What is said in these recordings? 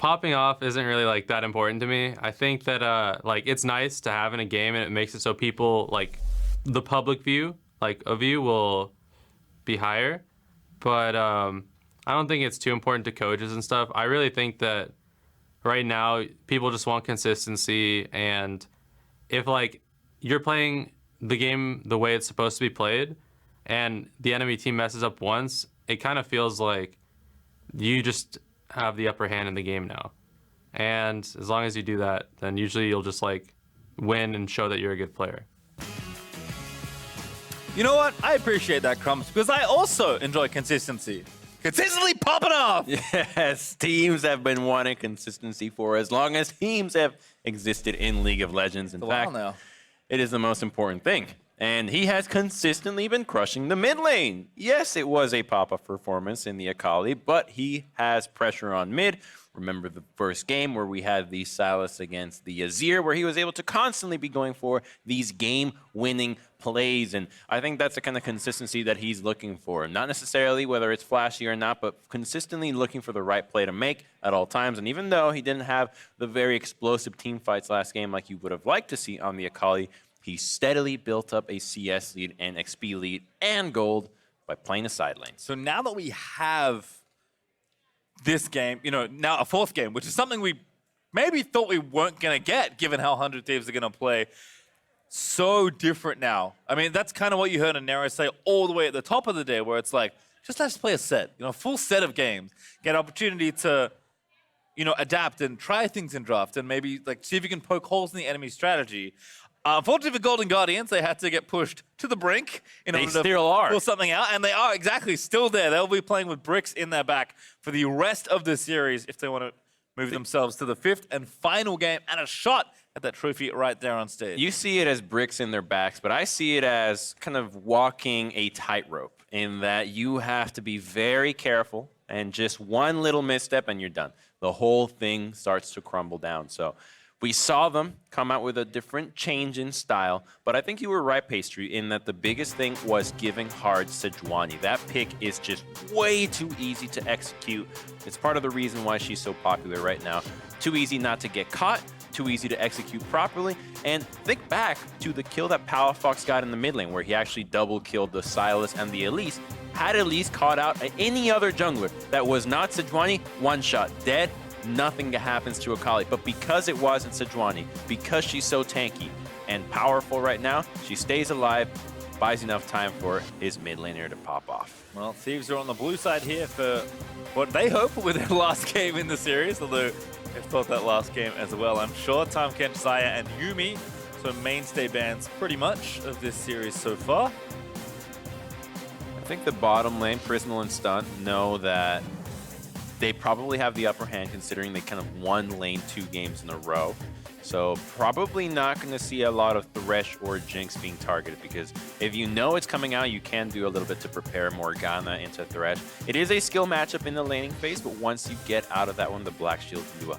popping off isn't really like that important to me. I think that like it's nice to have in a game, and it makes it so people like the public view like of you will be higher. But I don't think it's too important to coaches and stuff. I really think that right now people just want consistency, and if like you're playing the game the way it's supposed to be played and the enemy team messes up once, it kind of feels like you just have the upper hand in the game now. And as long as you do that, then usually you'll just like win and show that you're a good player. You know what? I appreciate that, Crumbs, because I also enjoy consistency. Consistently popping off! Yes, teams have been wanting consistency for as long as teams have existed in League of Legends. In fact, now. it is the most important thing. And he has consistently been crushing the mid lane. Yes, it was a pop-up performance in the Akali, but he has pressure on mid. Remember the first game where we had the Sylas against the Azir, where he was able to constantly be going for these game-winning plays. And I think that's the kind of consistency that he's looking for. Not necessarily whether it's flashy or not, but consistently looking for the right play to make at all times. And even though he didn't have the very explosive team fights last game like you would have liked to see on the Akali, he steadily built up a CS lead and XP lead and gold by playing the side lane. So now that we have this game, you know, now a fourth game, which is something we maybe thought we weren't going to get given how 100 Thieves are going to play. So different now. I mean, that's kind of what you heard Nero say all the way at the top of the day, where it's like, just let's play a set, you know, a full set of games, get opportunity to, you know, adapt and try things in draft and maybe like see if you can poke holes in the enemy strategy. Unfortunately for Golden Guardians, they had to get pushed to the brink in order to pull something out, and they are exactly still there. They'll be playing with bricks in their back for the rest of the series if they want to move themselves to the fifth and final game and a shot at that trophy right there on stage. You see it as bricks in their backs, but I see it as kind of walking a tightrope in that you have to be very careful, and just one little misstep and you're done. The whole thing starts to crumble down. So we saw them come out with a different change in style, but I think you were right, Pastry, in that the biggest thing was giving hard Sejuani. That pick is just way too easy to execute. It's part of the reason why she's so popular right now. Too easy not to get caught, too easy to execute properly. And think back to the kill that Palafox got in the mid lane, where he actually double killed the Sylas and the Elise. Had Elise caught out any other jungler that was not Sejuani, one shot, dead. Nothing happens to Akali, but because it wasn't Sejuani, because she's so tanky and powerful right now, she stays alive, buys enough time for his mid laner to pop off. Well, Thieves are on the blue side here for what they hope with their last game in the series, although they've thought that last game as well. I'm sure Tahm Kench, Xayah, and Yuumi, so mainstay bands pretty much of this series so far. I think the bottom lane, Prismal and Stunt, know that they probably have the upper hand considering they kind of won lane 2 games in a row. So probably not going to see a lot of Thresh or Jinx being targeted, because if you know it's coming out, you can do a little bit to prepare Morgana into Thresh. It is a skill matchup in the laning phase, but once you get out of that one, the Black Shield can do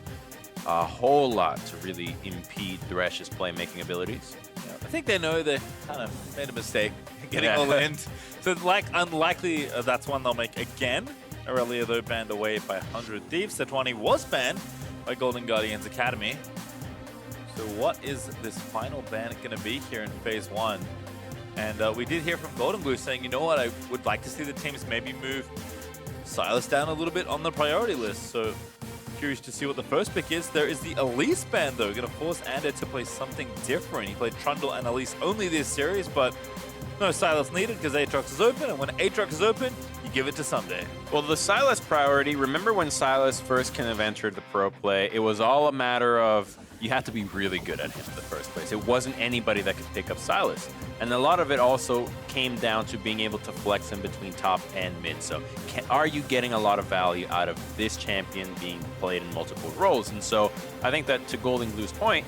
a whole lot to really impede Thresh's playmaking abilities. Yeah, I think they know they kind of made a mistake getting all in. So like unlikely that's one they'll make again. Earlier, though, banned away by 100 Thieves. Sejuani was banned by Golden Guardians Academy. So what is this final ban going to be here in Phase 1? And we did hear from Golden Blue saying, you know what, I would like to see the teams maybe move Sylas down a little bit on the priority list. So curious to see what the first pick is. There is the Elise ban, though, going to force Ander to play something different. He played Trundle and Elise only this series, but no Sylas needed because Aatrox is open, and when Aatrox is open, you give it to Sunday. Well, the Sylas priority, remember when Sylas first kind of entered the pro play, it was all a matter of you have to be really good at him in the first place. It wasn't anybody that could pick up Sylas. And a lot of it also came down to being able to flex him between top and mid. So are you getting a lot of value out of this champion being played in multiple roles? And so I think that to Golden Blue's point,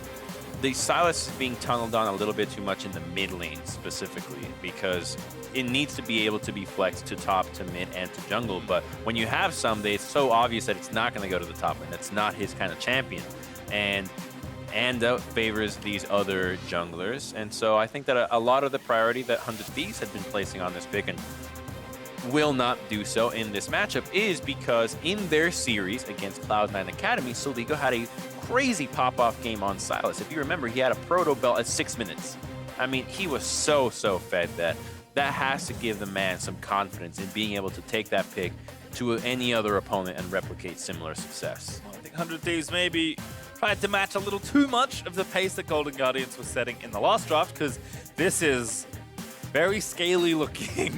the Sylas is being tunneled on a little bit too much in the mid lane specifically, because it needs to be able to be flexed to top, to mid, and to jungle. But when you have Someday, it's so obvious that it's not going to go to the top, and it's not his kind of champion. And favors these other junglers. And so I think that a lot of the priority that 100 Thieves had been placing on this pick, and will not do so in this matchup is because in their series against Cloud9 Academy, Soligo had a crazy pop-off game on Silas. If you remember, he had a proto belt at 6 minutes. I mean, he was so fed that has to give the man some confidence in being able to take that pick to any other opponent and replicate similar success. I think 100 Thieves maybe tried to match a little too much of the pace that Golden Guardians was setting in the last draft, because this is very scaly looking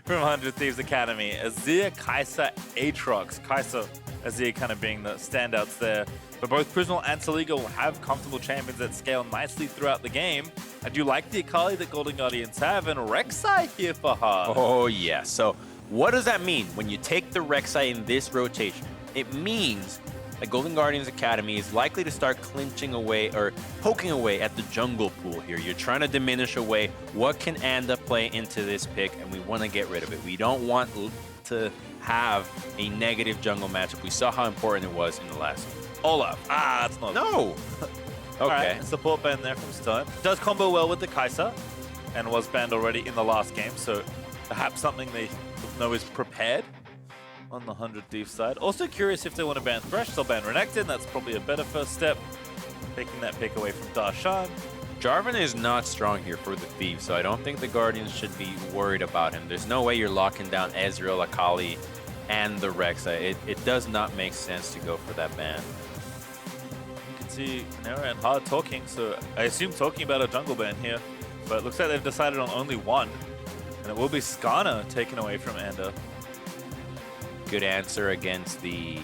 from 100 Thieves Academy. Azir, Kai'Sa, Aatrox. Kai'Sa, Azir kind of being the standouts there. But both Prismal and Soligo will have comfortable champions that scale nicely throughout the game. I do like the Akali that Golden Guardians have, and Rek'Sai here for her. Oh yeah, so what does that mean when you take the Rek'Sai in this rotation? It means that Golden Guardians Academy is likely to start clinching away or poking away at the jungle pool here. You're trying to diminish away what can Anda play into this pick, and we want to get rid of it. We don't want to have a negative jungle matchup. We saw how important it was in the last game. Olaf. That's not... No! Okay. Right, support ban there from Stone. Does combo well with the Kai'Sa, and was banned already in the last game, so perhaps something they know is prepared on the 100 Thieves side. Also curious if they want to ban Thresh, they'll ban Renekton. That's probably a better first step. Taking that pick away from Darshan. Jarvan is not strong here for the Thieves, so I don't think the Guardians should be worried about him. There's no way you're locking down Ezreal, Akali, and the Rek'Sai. It does not make sense to go for that ban. You can see Nera and Hard talking, so I assume talking about a jungle ban here. But it looks like they've decided on only one. And it will be Skarner taken away from Anda. Good answer against the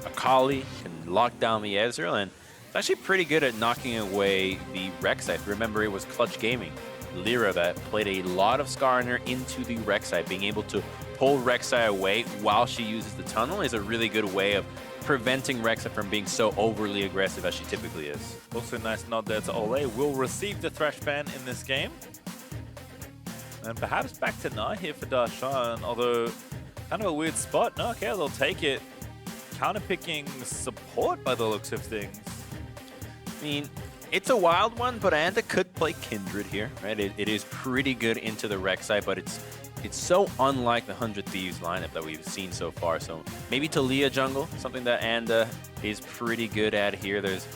Akali, can lock down the Ezreal, and it's actually pretty good at knocking away the Rek'Sai. Remember, it was Clutch Gaming, Lyra, that played a lot of Skarner into the Rek'Sai. Being able to pull Rek'Sai away while she uses the tunnel is a really good way of preventing Rek'Sai from being so overly aggressive as she typically is. Also nice nod there to Ole. Will receive the Thresh ban in this game. And perhaps back to Na here for Darshan, although kind of a weird spot. No, okay, they'll take it. Counter-picking support by the looks of things. I mean, it's a wild one, but Anda could play Kindred here, right? It is pretty good into the Rek'Sai, but it's so unlike the 100 Thieves lineup that we've seen so far. So maybe Talia jungle, something that Anda is pretty good at here. There's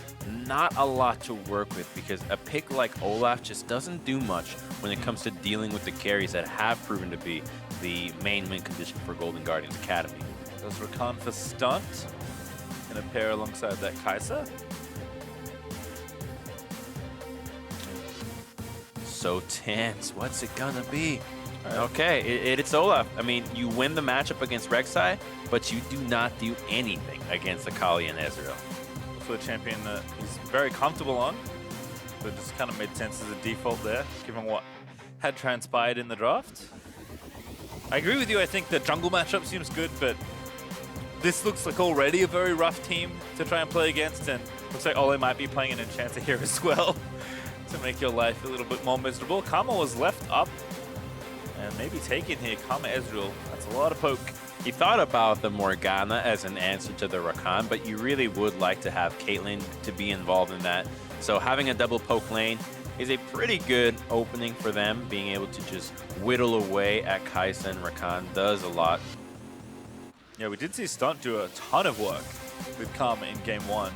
not a lot to work with because a pick like Olaf just doesn't do much when it comes to dealing with the carries that have proven to be the main win condition for Golden Guardians Academy. Does Rakan for stunt in a pair alongside that Kai'Sa. So tense. What's it gonna be? Okay, it's Olaf. I mean, you win the matchup against Rek'Sai, but you do not do anything against Akali and Ezreal. Also a champion that he's very comfortable on, so it just kind of made sense as a default there, given what had transpired in the draft. I agree with you. I think the jungle matchup seems good, but this looks like already a very rough team to try and play against, and looks like Ole might be playing an Enchanter here as well to make your life a little bit more miserable. Karma was left up and maybe taken here. Karma Ezreal, that's a lot of poke. He thought about the Morgana as an answer to the Rakan, but you really would like to have Caitlyn to be involved in that. So having a double poke lane is a pretty good opening for them. Being able to just whittle away at Kai'Sa and Rakan does a lot. Yeah, we did see Stunt do a ton of work with Karma in game one,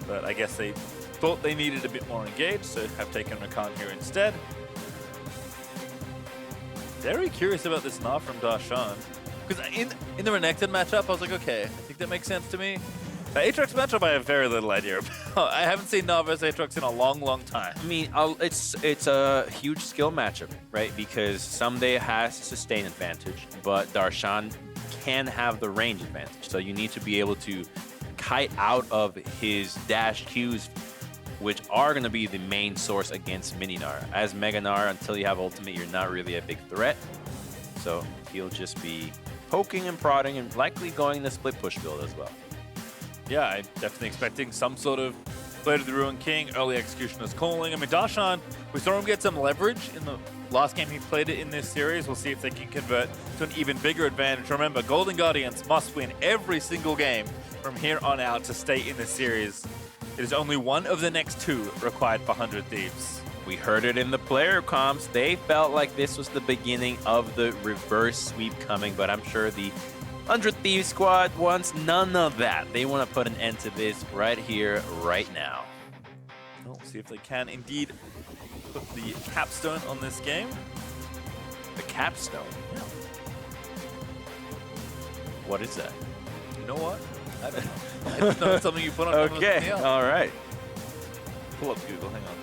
but I guess they thought they needed a bit more engaged, so have taken Rakan here instead. Very curious about this Gnar from Darshan, because in the Renekton matchup, I was like, okay, I think that makes sense to me. The Aatrox matchup, I have very little idea about. I haven't seen Gnar versus Aatrox in a long, long time. I mean, it's a huge skill matchup, right? Because someday it has sustain advantage, but Darshan can have the range advantage. So you need to be able to kite out of his dash Qs, which are going to be the main source against Mini Gnar. As Mega Gnar, until you have ultimate, you're not really a big threat. So he'll just be poking and prodding and likely going the split push build as well. Yeah, I'm definitely expecting some sort of Blade of the Ruined King, early Executioner's Calling. I mean, Darshan, we saw him get some leverage in the last game he played it in this series. We'll see if they can convert to an even bigger advantage. Remember, Golden Guardians must win every single game from here on out to stay in this series. It is only one of the next two required for 100 Thieves. We heard it in the player comps. They felt like this was the beginning of the reverse sweep coming, but I'm sure the 100 Thieves squad wants none of that. They want to put an end to this right here, right now. We'll see if they can indeed put the capstone on this game. The capstone? Yeah. What is that? You know what? I don't know. I just know it's something you put on top of Okay, something else. all right. Pull up Google, hang on.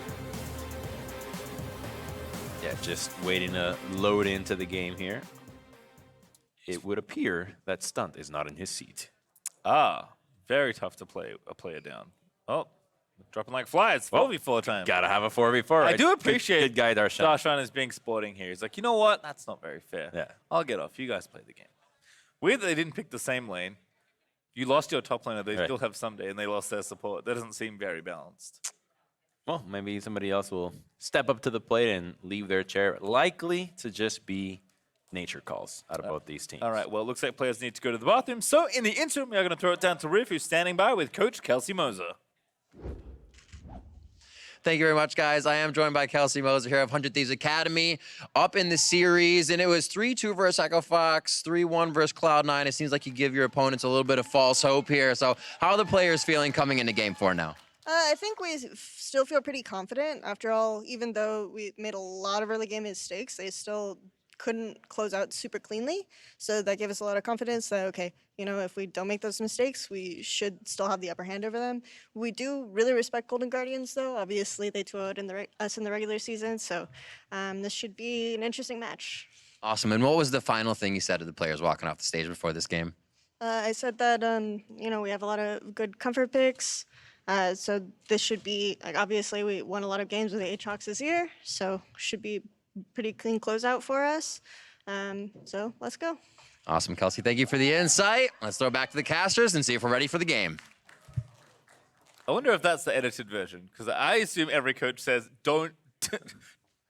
Yeah, just waiting to load into the game here. It would appear that Stunt is not in his seat. Ah, very tough to play a player down. Oh, dropping like flies. 4v4 time. Gotta have a 4v4. I do Good- appreciate good guy, Darshan. Darshan is being sporting here. He's like, you know what? That's not very fair. Yeah. I'll get off. You guys play the game. Weird that they didn't pick the same lane. You lost your top laner. They Right. still have Someday, and they lost their support. That doesn't seem very balanced. Well, maybe somebody else will step up to the plate and leave their chair. Likely to just be nature calls out of both these teams. All right, well, it looks like players need to go to the bathroom. So in the interim, we are going to throw it down to Riff, who's standing by with Coach Kelsey Moser. Thank you very much, guys. I am joined by Kelsey Moser here of 100 Thieves Academy, up in the series, and it was 3-2 versus Echo Fox, 3-1 versus Cloud9. It seems like you give your opponents a little bit of false hope here. So how are the players feeling coming into Game 4 now? I think we still feel pretty confident. After all, even though we made a lot of early game mistakes, they still couldn't close out super cleanly. So that gave us a lot of confidence that, okay, you know, if we don't make those mistakes, we should still have the upper hand over them. We do really respect Golden Guardians, though. Obviously, they threw out us in the regular season, so this should be an interesting match. Awesome. And what was the final thing you said to the players walking off the stage before this game? I said that, you know, we have a lot of good comfort picks. So this should be, like, obviously we won a lot of games with the Aatrox this year, so should be pretty clean closeout for us. So let's go. Awesome, Kelsey. Thank you for the insight. Let's throw it back to the casters and see if we're ready for the game. I wonder if that's the edited version, because I assume every coach says, don't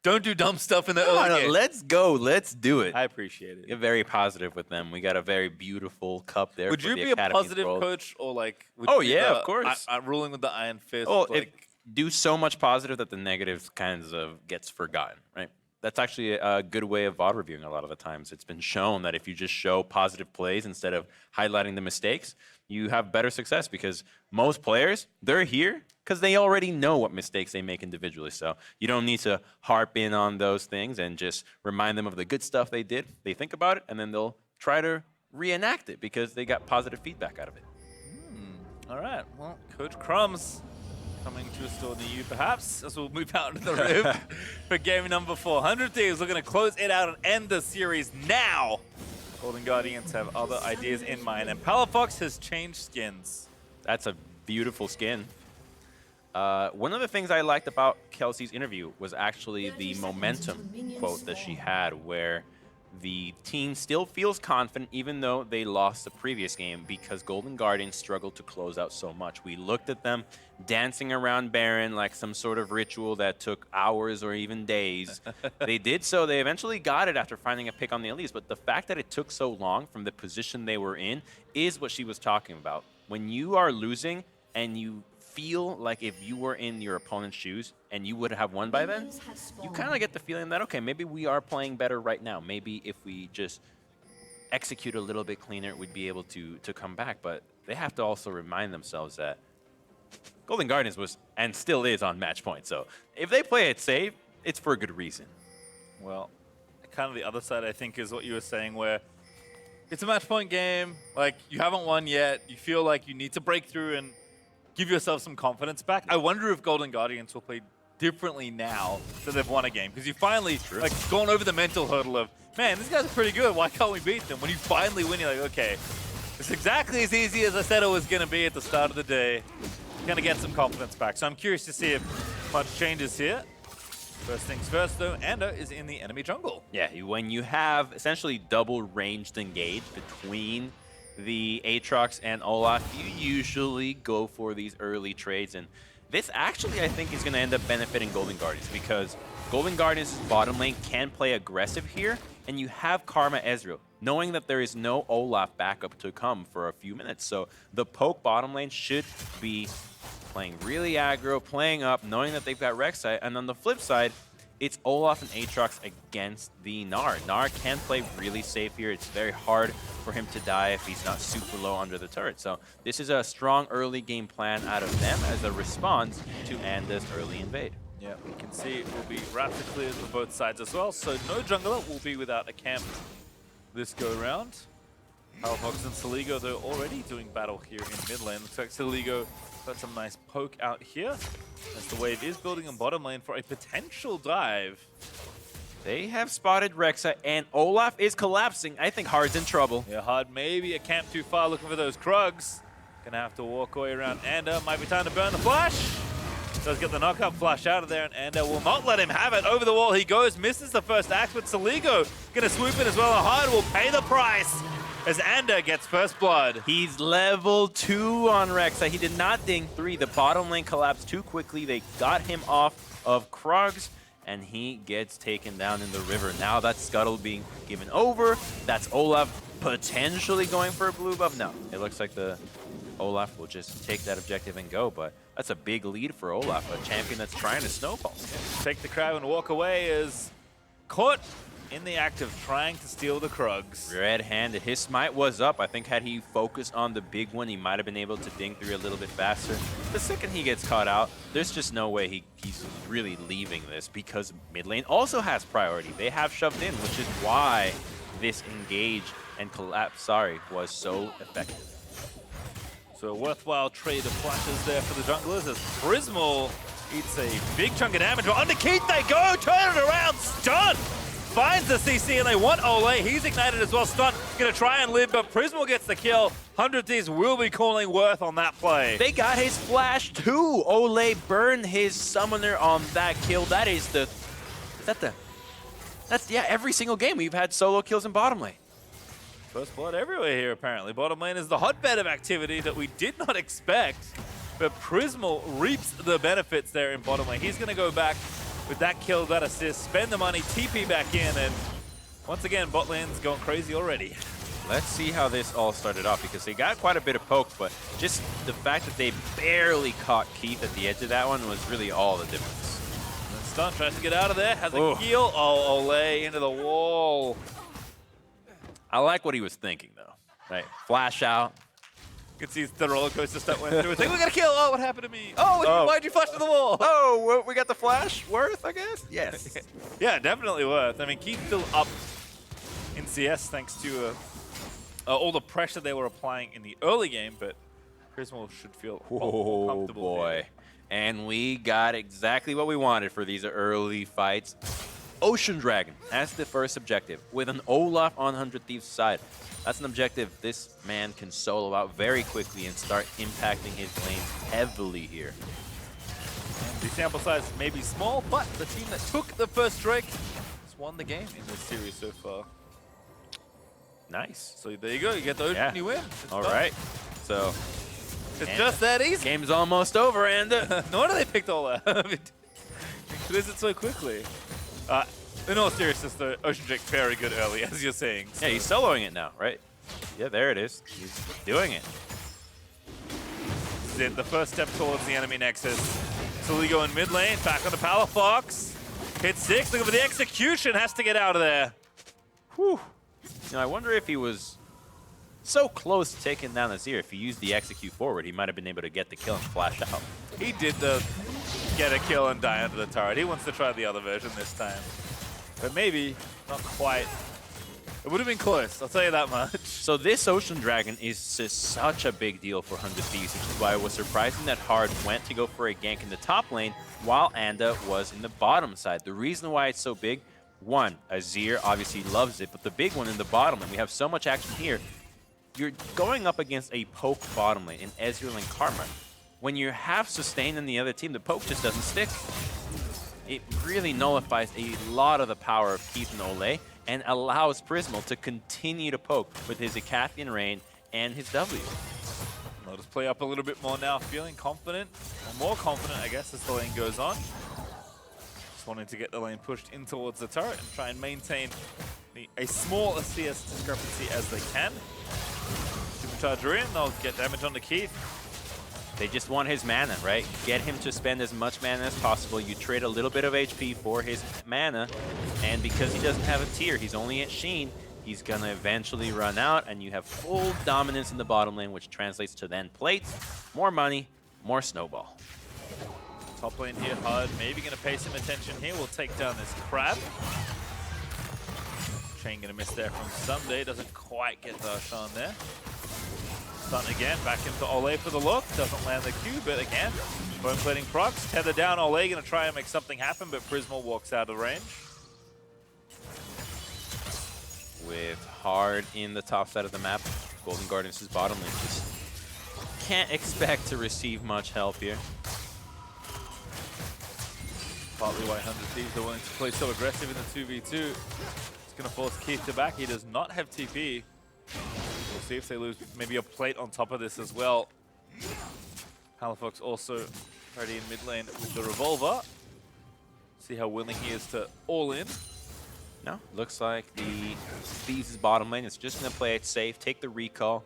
do dumb stuff in the early game. Let's go. Let's do it. I appreciate it. You're very positive with them. We got a very beautiful cup there. Would for you the be a Academy's positive role. coach, or like? Would Oh, you be yeah, the of course. ruling with the iron fist. Oh, like, do so much positive that the negative kinds of gets forgotten, right? That's actually a good way of VOD reviewing a lot of the times. It's been shown that if you just show positive plays instead of highlighting the mistakes, you have better success because most players, they're here because they already know what mistakes they make individually. So you don't need to harp in on those things and just remind them of the good stuff they did. They think about it, and then they'll try to reenact it because they got positive feedback out of it. all right. Well, Coach Crumbs coming to a store near you, perhaps, as we'll move out into the room for game number 400 Thieves. We're going to close it out and end the series now. Golden Guardians have other ideas in mind, and Palafox has changed skins. That's a beautiful skin. One of the things I liked about Kelsey's interview was actually the momentum quote that she had, where the team still feels confident even though they lost the previous game because Golden Guardians struggled to close out so much. We looked at them dancing around Baron like some sort of ritual that took hours or even days. They did so. They eventually got it after finding a pick on the Elise, but the fact that it took so long from the position they were in is what she was talking about. When you are losing and you feel like if you were in your opponent's shoes and you would have won by then, you kind of get the feeling that, okay, maybe we are playing better right now. Maybe if we just execute a little bit cleaner, we'd be able to come back. But they have to also remind themselves that Golden Guardians was and still is on match point. So if they play it safe, it's for a good reason. Well, kind of the other side, I think, is what you were saying, where it's a match point game. Like, you haven't won yet. You feel like you need to break through and give yourself some confidence back. I wonder if Golden Guardians will play differently now that they've won a game, because you finally like gone over the mental hurdle of, man, these guys are pretty good. Why can't we beat them? When you finally win, you're like, okay, it's exactly as easy as I said it was going to be at the start of the day. Going to get some confidence back. So I'm curious to see if much changes here. First things first, though, Ando is in the enemy jungle. Yeah, when you have essentially double ranged engage between the Aatrox and Olaf, you usually go for these early trades, and this actually I think is going to end up benefiting Golden Guardians because Golden Guardians' bottom lane can play aggressive here, and you have Karma Ezreal, knowing that there is no Olaf backup to come for a few minutes. So the poke bottom lane should be playing really aggro, playing up, knowing that they've got Rek'Sai. And on the flip side, it's Olaf and Aatrox against the Gnar. Gnar can play really safe here. It's very hard for him to die if he's not super low under the turret. So this is a strong early game plan out of them as a response to Anda's early invade. Yeah, we can see it will be rapid clears on both sides as well, so no jungler will be without a camp this go round. Halfox and Saligo, though, already doing battle here in mid lane. Looks like Saligo got some nice poke out here. As the wave is building in bottom lane for a potential dive. They have spotted Rek'Sai, and Olaf is collapsing. I think Hard's in trouble. Yeah, Hard maybe a camp too far looking for those Krugs. Gonna have to walk away around Anda. Might be time to burn the flash. Does get the knockup flash out of there, and Anda will not let him have it. Over the wall he goes, misses the first axe, but Saligo gonna swoop in as well, and Hard will pay the price as Anda gets first blood. He's level 2 on Rek'Sai. He did not ding 3. The bottom lane collapsed too quickly. They got him off of Krugs, and he gets taken down in the river. Now that Scuttle being given over. That's Olaf potentially going for a blue buff. No, it looks like the Olaf will just take that objective and go, but that's a big lead for Olaf, a champion that's trying to snowball. Take the crowd and walk away is caught in the act of trying to steal the Krugs. Red-handed. His smite was up. I think had he focused on the big one, he might have been able to ding through a little bit faster. The second he gets caught out, there's just no way he's really leaving this, because mid lane also has priority. They have shoved in, which is why this engage and collapse, was so effective. So a worthwhile trade of flashes there for the junglers as Prismal eats a big chunk of damage. But under Keith they go, turn it around, stun! Finds the CC and they want Ole. He's ignited as well, stun. Gonna try and live, but Prismal gets the kill. 100 Thieves will be calling Worth on that play. They got his flash too. Ole burned his summoner on that kill. That is the... That's, yeah, every single game we've had solo kills in bottom lane. First blood everywhere here, apparently. Bottom lane is the hotbed of activity that we did not expect, but Prismal reaps the benefits there in bottom lane. He's going to go back with that kill, that assist, spend the money, TP back in, and once again, bot lane's going crazy already. Let's see how this all started off, because they got quite a bit of poke, but just the fact that they barely caught Keith at the edge of that one was really all the difference. And Stun tries to get out of there, has a heal. Oh, Ole into the wall. I like what he was thinking, though. Right, flash out. You can see the roller coaster stuff went through. It's like, we're gonna kill. Oh, what happened to me? Oh, why'd you flash to the wall? Oh, we got the flash. Worth, I guess? Yes. Yeah, definitely Worth. I mean, Keith's still up in CS thanks to all the pressure they were applying in the early game, but Prismal should feel more comfortable. Boy. Here. And we got exactly what we wanted for these early fights. Ocean Dragon, that's the first objective, with an Olaf on 100 Thieves' side. That's an objective this man can solo out very quickly and start impacting his lanes heavily here. The sample size may be small, but the team that took the first Drake has won the game in this series so far. Nice. So there you go, you get the Ocean and you win. All right. So it's just that easy. Game's almost over, and no wonder they picked Olaf. It is it so quickly. In all seriousness, the Ocean Drake very good early, as you're saying. So. Yeah, he's soloing it now, right? Yeah, there it is. He's doing it. This is it, the first step towards the enemy nexus. Saligo in mid lane, back on the Power Fox. Hit 6, looking for the execution, has to get out of there. Whew. You know, I wonder if he was so close to taking down Azir. If he used the execute forward, he might have been able to get the kill and flash out. He did the get a kill and die under the turret. He wants to try the other version this time. But maybe not quite. It would have been close, I'll tell you that much. So this Ocean Dragon is just such a big deal for 100 Thieves, which is why it was surprising that Hard went to go for a gank in the top lane while Anda was in the bottom side. The reason why it's so big, one, Azir obviously loves it, but the big one in the bottom, and we have so much action here, you're going up against a poke bottom lane in Ezreal and Karma. When you have sustain in the other team, the poke just doesn't stick. It really nullifies a lot of the power of Keith and Ole and allows Prismal to continue to poke with his Icathian Rain and his W. I'll just play up a little bit more now, feeling confident, or more confident, I guess, as the lane goes on. Just wanting to get the lane pushed in towards the turret and try and maintain a small CS discrepancy as they can. Supercharger in, they'll get damage on the Keith. They just want his mana, right? Get him to spend as much mana as possible. You trade a little bit of HP for his mana, and because he doesn't have a tier, he's only at Sheen, he's gonna eventually run out, and you have full dominance in the bottom lane, which translates to then plates, more money, more snowball. Top lane here, hard. Maybe going to pay some attention here. We'll take down this crab. Chain going to miss there from Someday. Doesn't quite get the Ashan there. Stun again, back into Ole for the look. Doesn't land the Q, but again, bone plating procs. Tether down, Ole going to try and make something happen, but Prismal walks out of range. With Hard in the top side of the map, Golden Guardians' bottom lane just can't expect to receive much help here. Partly why 100 Thieves are willing to play so aggressive in the 2v2. It's going to force Keith to back. He does not have TP. We'll see if they lose maybe a plate on top of this as well. Palafox also ready in mid lane with the revolver. See how willing he is to all in. No, looks like the Thieves' bottom lane is just going to play it safe, take the recall.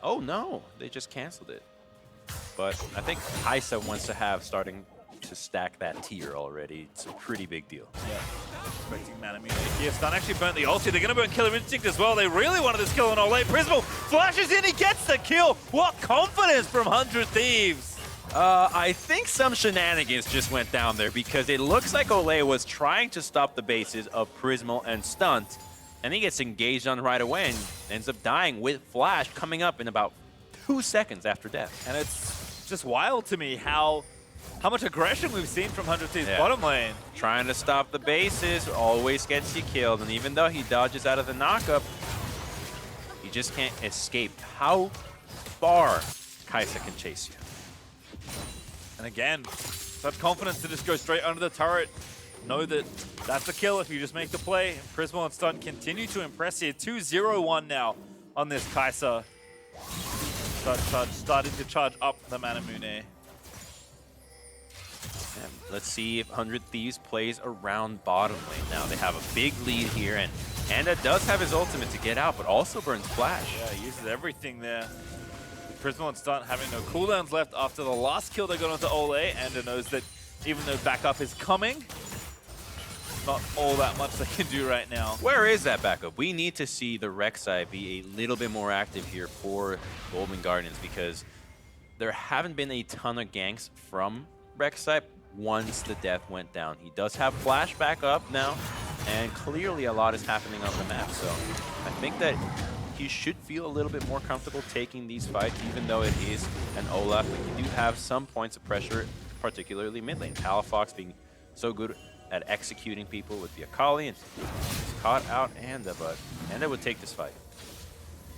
Oh no, they just canceled it. But I think Kaisa wants to have starting to stack that tier already. It's a pretty big deal. Yeah. Expecting Mana Mune here. Stun actually burnt the ulti. They're going to burn Killer Instinct as well. They really wanted this kill on Ole. Prismal flashes in. He gets the kill. What confidence from 100 Thieves. I think some shenanigans just went down there because it looks like Ole was trying to stop the bases of Prismal and Stunt, and he gets engaged on right away and ends up dying with Flash coming up in about 2 seconds after death. And it's just wild to me how much aggression we've seen from 100 Thieves bottom lane. Trying to stop the bases always gets you killed, and even though he dodges out of the knockup, he just can't escape how far Kaisa can chase you. And again, such confidence to just go straight under the turret. Know that that's a kill if you just make the play. And Prismal and Stun continue to impress here. 2-0-1 now on this Kaisa. Starting to charge up the Mana Mune. And let's see if 100 Thieves plays around bottom lane. Now they have a big lead here, and Anda does have his ultimate to get out, but also burns Flash. Yeah, he uses everything there. Prismal and Stunt having no cooldowns left after the last kill they got onto Ole. Anda knows that even though backup is coming, not all that much they can do right now. Where is that backup? We need to see the Rek'Sai be a little bit more active here for Golden Guardians because there haven't been a ton of ganks from Rek'Sai once the death went down. He does have Flash back up now, and clearly a lot is happening on the map. So I think that he should feel a little bit more comfortable taking these fights, even though it is an Olaf. But you do have some points of pressure, particularly mid lane. Palafox being so good at executing people with the Akali, and he's caught out Anda, but Anda would take this fight.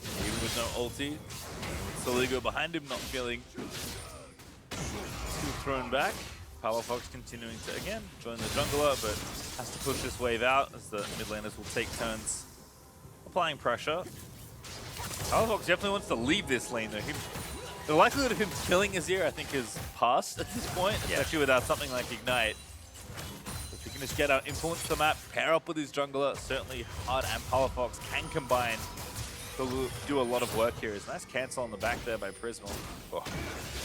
Even with no ulti, Soligo behind him, not feeling too thrown back. Palafox continuing to, again, join the jungler, but has to push this wave out as the mid laners will take turns applying pressure. Palafox definitely wants to leave this lane, though. The likelihood of him killing Azir, I think, is past at this point, especially without something like Ignite. If he can just get out, influence the map, pair up with his jungler, certainly Hard and Palafox can combine to do a lot of work here. It's a nice cancel on the back there by Prismal. Oh,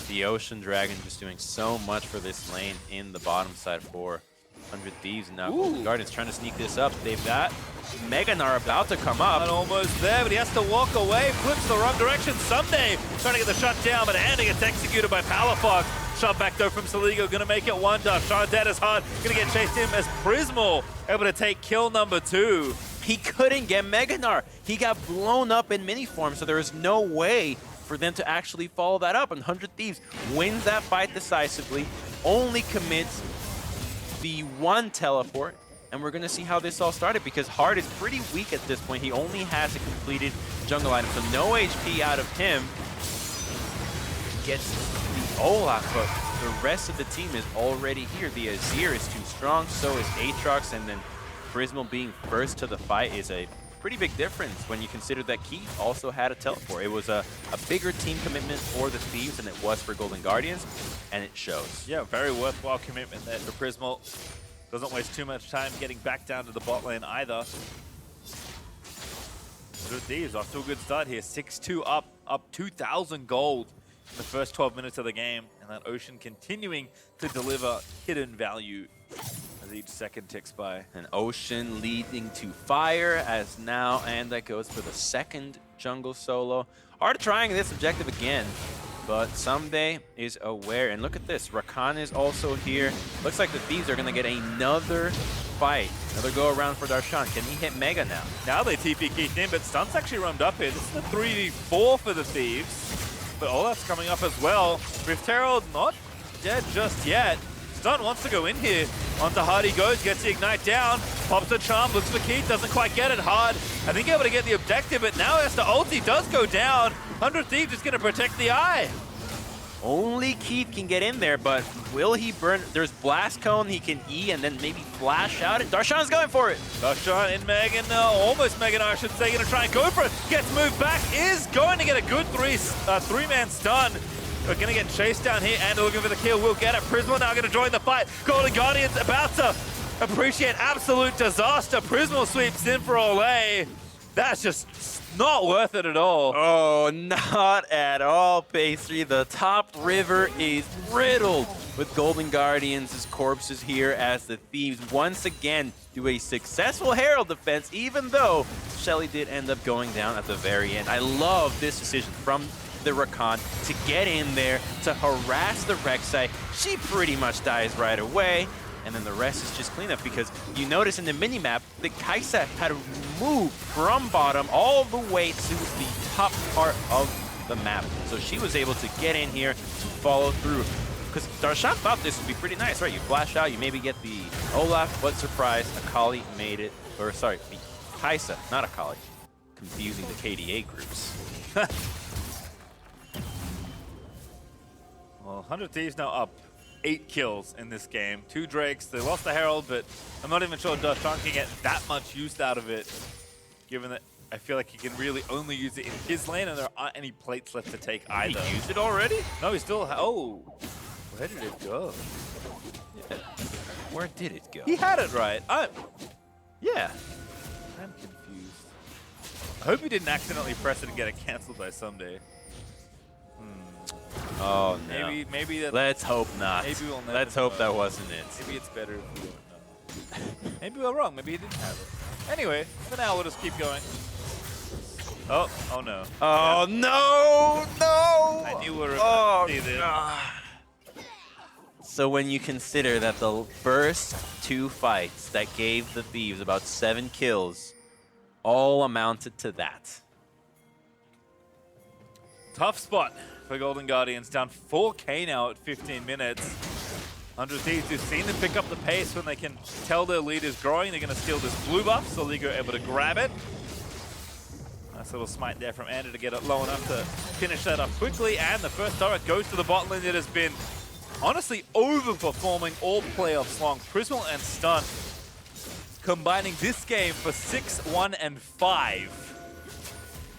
the Ocean Dragon just doing so much for this lane in the bottom side for 100 Thieves. And now Golden Guardians trying to sneak this up. They've got Meganar about to come up. And almost there, but he has to walk away, flips the wrong direction. Someday trying to get the shut down, but Anda gets executed by Palafox. Shot back though from Soligo, gonna make it one dash. Sean dead is hard, gonna get chased in as Prismal able to take kill number 2. He couldn't get Meganar. He got blown up in mini form, so there is no way for them to actually follow that up. And 100 Thieves wins that fight decisively, only commits the one teleport, and we're going to see how this all started because Hard is pretty weak at this point. He only has a completed jungle item, so no HP out of him. Gets the Olaf, but the rest of the team is already here. The Azir is too strong, so is Aatrox, and then Prismal being first to the fight is a pretty big difference when you consider that Keith also had a teleport. It was a bigger team commitment for the Thieves than it was for Golden Guardians, and it shows. Yeah, very worthwhile commitment there for Prismal. Doesn't waste too much time getting back down to the bot lane either. Good Thieves off to a good start here. 6-2 up 2,000 gold the first 12 minutes of the game, and that Ocean continuing to deliver hidden value as each second ticks by. And Ocean leading to Fire as now Anda goes for the second jungle solo. Are trying this objective again, but Someday is aware. And look at this, Rakan is also here. Looks like the Thieves are gonna get another fight. Another go around for Darshan. Can he hit Mega now? Now they TP Keith in, but Stun's actually roamed up here. This is a 3v4 for the Thieves. But Olaf's coming up as well. Rift Herald not dead just yet. Stun wants to go in here. Onto Hard he goes, gets the Ignite down. Pops the Charm, looks for Keith, doesn't quite get it. Hard, I think able to get the objective, but now as the ulti does go down, 100 Thieves is going to protect the eye. Only Keith can get in there, but will he burn? There's Blast Cone he can E and then maybe flash out it. Darshan's going for it. Darshan in Megan, almost Megan I should say, going to try and go for it. Gets moved back, is going to get a good three-man stun. We're going to get chased down here and looking for the kill. We'll get it. Prismal now going to join the fight. Golden Guardians about to appreciate absolute disaster. Prismal sweeps in for Olay. That's just not worth it at all. Oh, not at all, Pastry. The top river is riddled with Golden Guardians' corpses here as the Thieves once again do a successful Herald defense, even though Shelly did end up going down at the very end. I love this decision from the Rakan to get in there, to harass the Rek'Sai. She pretty much dies right away. And then the rest is just cleanup because you notice in the minimap that Kai'Sa had moved from bottom all the way to the top part of the map. So she was able to get in here to follow through. Because Darshan thought this would be pretty nice, right? You flash out, you maybe get the Olaf, but surprise, Akali made it. Or sorry, Kai'Sa, not Akali. Confusing the KDA groups. Well, 100 Thieves now up 8 kills in this game. 2 Drakes. They lost the Herald, but I'm not even sure Darshan can get that much use out of it, given that I feel like he can really only use it in his lane, and there aren't any plates left to take either. He used it already? No, he still. Oh, where did it go? Yeah. Where did it go? He had it right. Yeah. I'm confused. I hope he didn't accidentally press it and get it canceled by Someday. Oh no. Maybe that. Let's hope not. Maybe we'll never Let's hope know. that wasn't it. Maybe it's better if we don't know. Maybe we're wrong. Maybe he didn't have it. Anyway, for now we'll just keep going. Oh no. Oh no, no! I knew we were about to see this. So when you consider that the first 2 fights that gave the Thieves about 7 kills all amounted to that. Tough spot for Golden Guardians, down 4K now at 15 minutes. 100 Thieves, who've seen them pick up the pace when they can tell their lead is growing. They're going to steal this blue buff, so Ligo able to grab it. Nice little smite there from Anda to get it low enough to finish that up quickly. And the first turret goes to the bot lane that has been honestly overperforming all playoffs long. Prismal and Stun combining this game for 6, 1, and 5.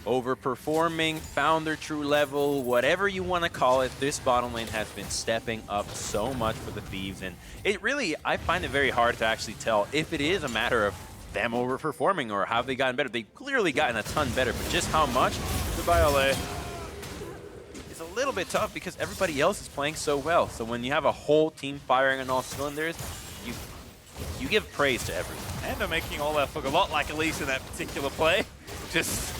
Overperforming, found their true level, whatever you want to call it, this bottom lane has been stepping up so much for the Thieves. And it really, I find it very hard to actually tell if it is a matter of them overperforming or have they gotten better. They've clearly gotten a ton better, but just how much? Goodbye, LA. It's a little bit tough because everybody else is playing so well. So when you have a whole team firing on all cylinders, you give praise to everyone. And they're making Olaf look a lot like Elise in that particular play. Just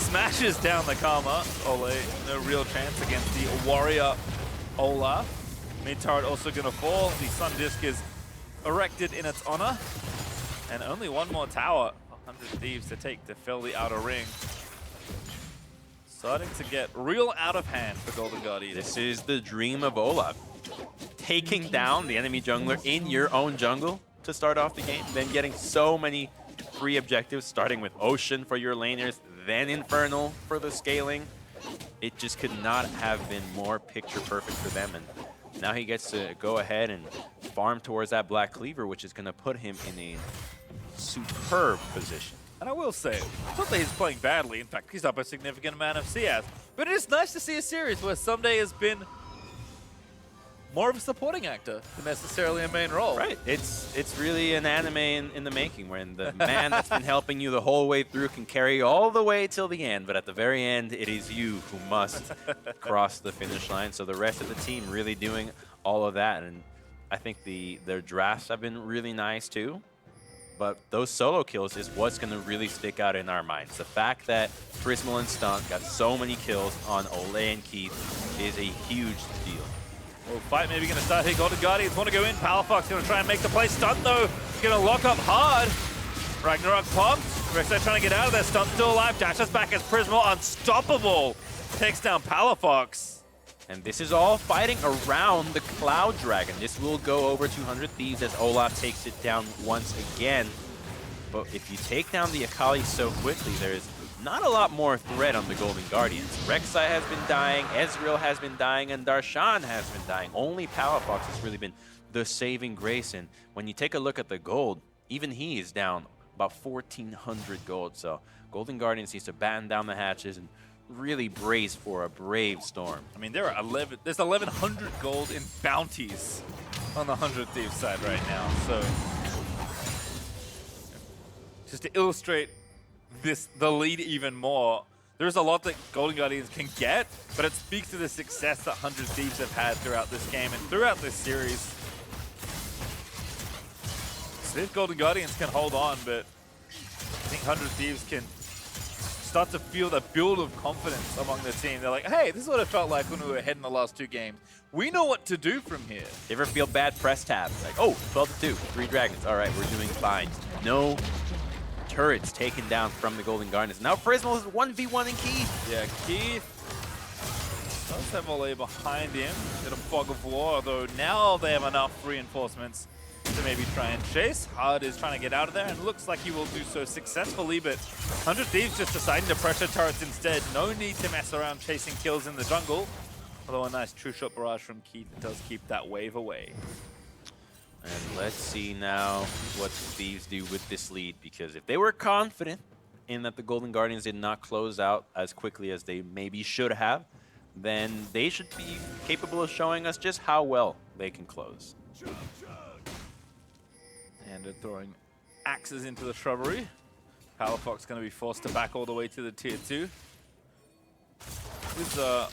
smashes down the Karma. Ole, no real chance against the warrior Olaf. Mid turret also going to fall. The Sun Disc is erected in its honor. And only one more tower. 100 Thieves to take to fill the outer ring. Starting to get real out of hand for Golden Guardians. This is the dream of Olaf. Taking down the enemy jungler in your own jungle to start off the game, then getting so many free objectives, starting with Ocean for your laners, then Infernal for the scaling. It just could not have been more picture perfect for them. And now he gets to go ahead and farm towards that Black Cleaver, which is going to put him in a superb position. And I will say, not that he's playing badly. In fact, he's up a significant amount of CS. But it is nice to see a series where Someday has been more of a supporting actor than necessarily a main role. Right. It's really an anime in the making, when the man that's been helping you the whole way through can carry you all the way till the end, but at the very end, it is you who must cross the finish line. So the rest of the team really doing all of that, and I think their drafts have been really nice too. But those solo kills is what's going to really stick out in our minds. The fact that Prismal and Stunt got so many kills on Ole and Keith is a huge deal. Well, fight maybe going to start here. Golden Guardians want to go in. Powerfox going to try and make the play. Stunt, though, going to lock up hard. Ragnarok pumped. Rek'Sai trying to get out of there. Stunt still alive. Dashes back as Prismal. Unstoppable. Takes down Powerfox. And this is all fighting around the Cloud Dragon. This will go over 200 Thieves as Olaf takes it down once again. But if you take down the Akali so quickly, there's not a lot more threat on the Golden Guardians. Rek'Sai has been dying, Ezreal has been dying, and Darshan has been dying. Only Powerfox has really been the saving grace. And when you take a look at the gold, even he is down about 1,400 gold. So Golden Guardians needs to batten down the hatches and really brace for a brave storm. I mean, there's 1,100 gold in bounties on the 100 Thieves side right now. So just to illustrate the lead even more, there's a lot that Golden Guardians can get, but it speaks to the success that 100 Thieves have had throughout this game and throughout this series. So if Golden Guardians can hold on, but I think 100 Thieves can start to feel the build of confidence among the team. They're like, hey, this is what it felt like when we were ahead in the last 2 games. We know what to do from here. You ever feel bad? Press tab. Like, oh, 12-2, 3 dragons. All right, we're doing fine. No turrets taken down from the Golden Guardians. Now Prismal is 1v1 in Keith. Yeah, Keith does have Ole behind him in a fog of war, though now they have enough reinforcements to maybe try and chase. Hard is trying to get out of there, and looks like he will do so successfully, but 100 Thieves just deciding to pressure turrets instead. No need to mess around chasing kills in the jungle, although a nice true shot barrage from Keith does keep that wave away. And let's see now what the Thieves do with this lead, because if they were confident in that the Golden Guardians did not close out as quickly as they maybe should have, then they should be capable of showing us just how well they can close. And they're throwing axes into the shrubbery. Powerfox going to be forced to back all the way to the tier 2. This is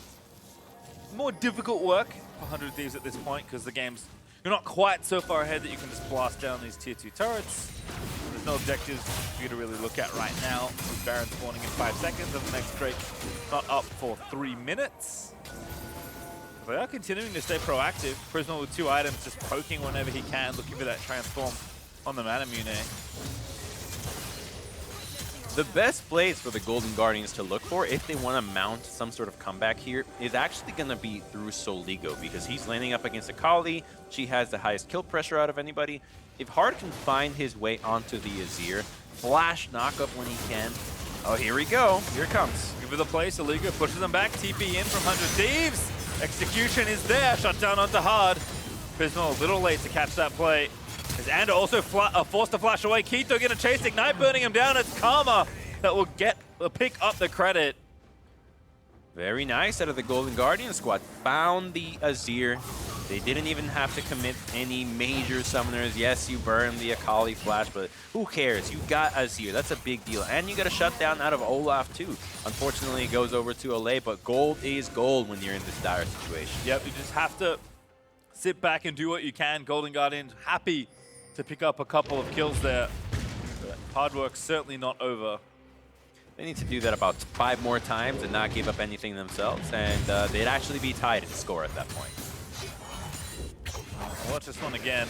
more difficult work for 100 Thieves at this point, because the game's, you're not quite so far ahead that you can just blast down these tier 2 turrets. There's no objectives for you to really look at right now, with Baron spawning in 5 seconds and the next Drake not up for 3 minutes. They are continuing to stay proactive. Prismal with 2 items, just poking whenever he can, looking for that transform on the Manamune. The best place for the Golden Guardians to look for, if they want to mount some sort of comeback here, is actually going to be through Soligo, because he's landing up against Akali. She has the highest kill pressure out of anybody. If Hard can find his way onto the Azir, flash knockup when he can. Oh, here we go. Here it comes. Give it the play. Soligo pushes them back. TP in from 100 Thieves. Execution is there. Shut down onto Hard. Prismal a little late to catch that play. As Ander also forced to flash away. Keito going to chase Ignite, burning him down. It's Karma that will pick up the credit. Very nice out of the Golden Guardian squad. Found the Azir. They didn't even have to commit any major summoners. Yes, you burned the Akali flash, but who cares? You got Azir. That's a big deal. And you got a shutdown out of Olaf, too. Unfortunately, it goes over to Ole, but gold is gold when you're in this dire situation. Yep, you just have to sit back and do what you can. Golden Guardians happy to pick up a couple of kills there. But hard work certainly not over. They need to do that about 5 more times and not give up anything themselves, and they'd actually be tied in score at that point. Watch this one again.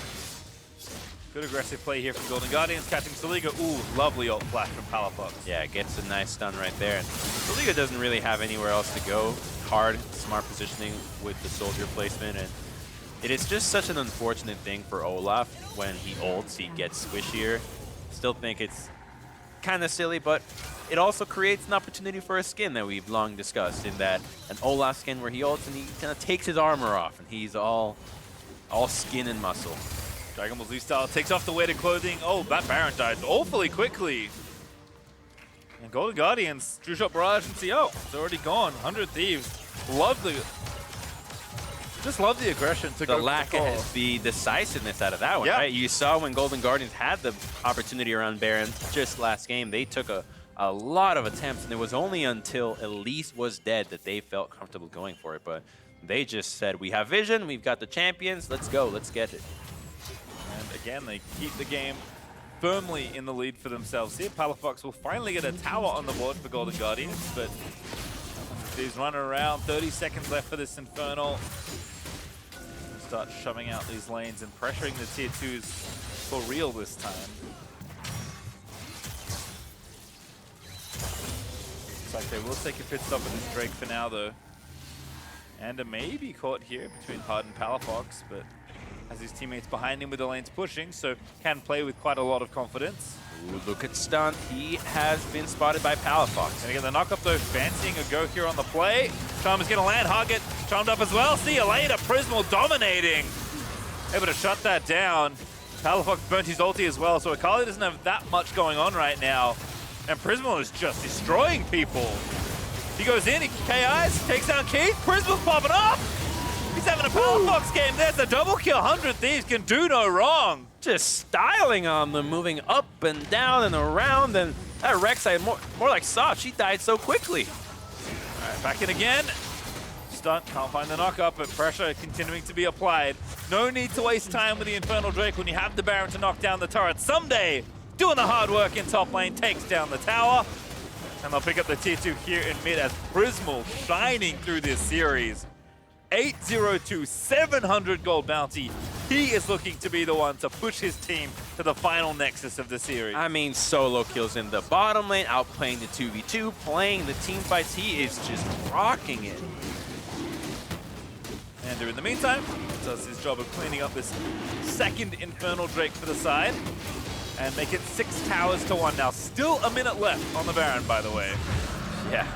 Good aggressive play here from Golden Guardians, catching Soligo. Ooh, lovely ult flash from Powerfox. Yeah, gets a nice stun right there. And Soligo doesn't really have anywhere else to go. Hard, smart positioning with the soldier placement, and it is just such an unfortunate thing for Olaf. When he ults, he gets squishier. Still think it's kind of silly, but it also creates an opportunity for a skin that we've long discussed, in that an Olaf skin where he ults and he kind of takes his armor off and he's all skin and muscle. Dragon Ball Z style takes off the weighted clothing. Oh, that Baron died awfully quickly. And Golden Guardians, True Shot Barrage and see, oh, it's already gone. 100 Thieves. Lovely. Just love the aggression to The go lack for the call. of the decisiveness out of that one, Yeah. right? You saw when Golden Guardians had the opportunity around Baron just last game, they took a lot of attempts, and it was only until Elise was dead that they felt comfortable going for it. But they just said, we have vision, we've got the champions, let's go, let's get it. And again, they keep the game firmly in the lead for themselves here. Palafox will finally get a tower on the board for Golden Guardians, but he's running around. 30 seconds left for this Infernal. Start shoving out these lanes and pressuring the tier 2s for real this time. Looks like they will take a pit stop with this Drake for now, though. And a maybe caught here between Hard and Palafox, but has his teammates behind him with the lanes pushing, so can play with quite a lot of confidence. Ooh, look at Stunt. He has been spotted by Palafox. Gonna get the knock up though, fancying a go here on the play. Charm is gonna land, Hard get charmed up as well. See you later, Prismal dominating. Able to shut that down. Palafox burnt his ulti as well, so Akali doesn't have that much going on right now. And Prismal is just destroying people. He goes in, he KIs, takes down Keith, Prismal's popping off! He's having a Palafox game, there's a double kill. 100 Thieves can do no wrong. Just styling on them, moving up and down and around, and that Rek'Sai, more like soft, she died so quickly. All right, back in again. Stunt, can't find the knock up, but pressure continuing to be applied. No need to waste time with the Infernal Drake when you have the Baron to knock down the turret. Someday, doing the hard work in top lane, takes down the tower. And they'll pick up the tier 2 here in mid as Prismal shining through this series. 802, 700 gold bounty. He is looking to be the one to push his team to the final nexus of the series. I mean, solo kills in the bottom lane, outplaying the 2v2, playing the team fights. He is just rocking it. And in the meantime, does his job of cleaning up this second Infernal Drake for the side. And make it 6 towers to 1 now. Still a minute left on the Baron, by the way. Yeah.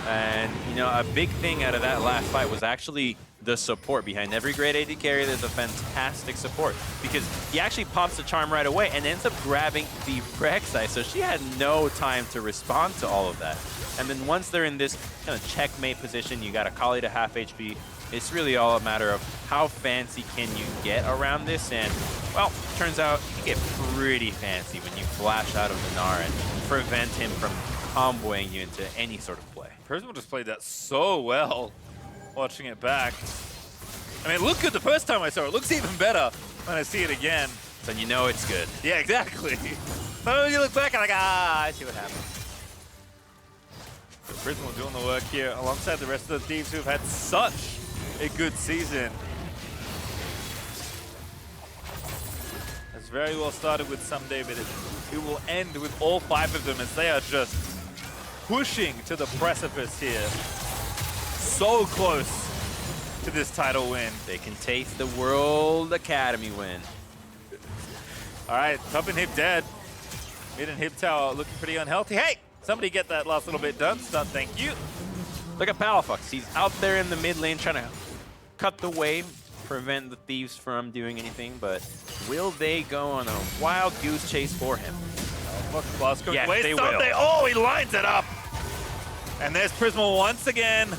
And, you know, a big thing out of that last fight was actually the support. Behind every great AD carry, there's a fantastic support. Because he actually pops the charm right away and ends up grabbing the Rek'Sai. So she had no time to respond to all of that. And then once they're in this kind of checkmate position, you got Akali to half HP. It's really all a matter of how fancy can you get around this. And, well, turns out you get pretty fancy when you flash out of the Gnar and prevent him from comboing you into any sort of play. Prismal just played that so well, watching it back. I mean, it looked good the first time I saw it. It looks even better when I see it again. So you know it's good. Yeah, exactly. But when you look back, I'm like, I see what happened. So Prismal doing the work here alongside the rest of the Thieves who have had such a good season. It's very well started with Someday, but it will end with all 5 of them as they are just pushing to the precipice here. So close to this title win. They can taste the World Academy win. All right, top and hip dead. Mid and hip tower looking pretty unhealthy. Hey, somebody get that last little bit done. Stunt, thank you. Look at Palafox. He's out there in the mid lane trying to cut the wave, prevent the Thieves from doing anything, but will they go on a wild goose chase for him? Yes, they will. Oh, he lines it up. And there's Prismal once again. I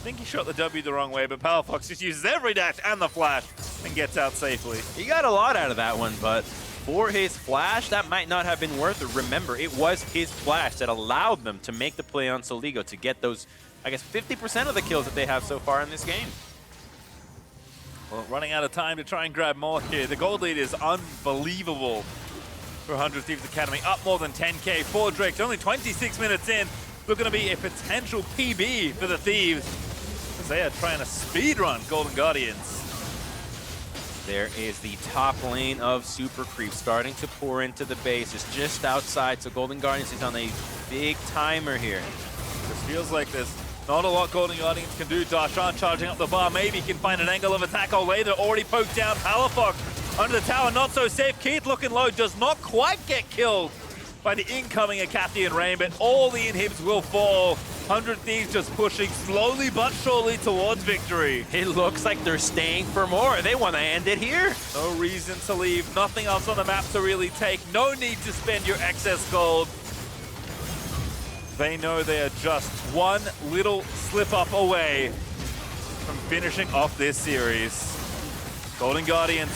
think he shot the W the wrong way, but Palafox just uses every dash and the flash and gets out safely. He got a lot out of that one, but for his flash, that might not have been worth it. Remember, it was his flash that allowed them to make the play on Soligo to get those, I guess, 50% of the kills that they have so far in this game. Well, running out of time to try and grab more here. The gold lead is unbelievable for 100 Thieves Academy. Up more than 10K for Drake. Only 26 minutes in. Looking to be a potential PB for the Thieves as they are trying to speedrun Golden Guardians. There is the top lane of Super Creep starting to pour into the base. It's just outside, so Golden Guardians is on a big timer here. This feels like there's not a lot Golden Guardians can do. Darshan charging up the bar. Maybe he can find an angle of attack. Later already poked down Palafox under the tower. Not so safe. Keith looking low. Does not quite get killed by the incoming Acathian Rain, but all the inhibs will fall. 100 Thieves just pushing slowly but surely towards victory. It looks like they're staying for more. They want to end it here. No reason to leave. Nothing else on the map to really take. No need to spend your excess gold. They know they are just one little slip up away from finishing off this series. Golden Guardians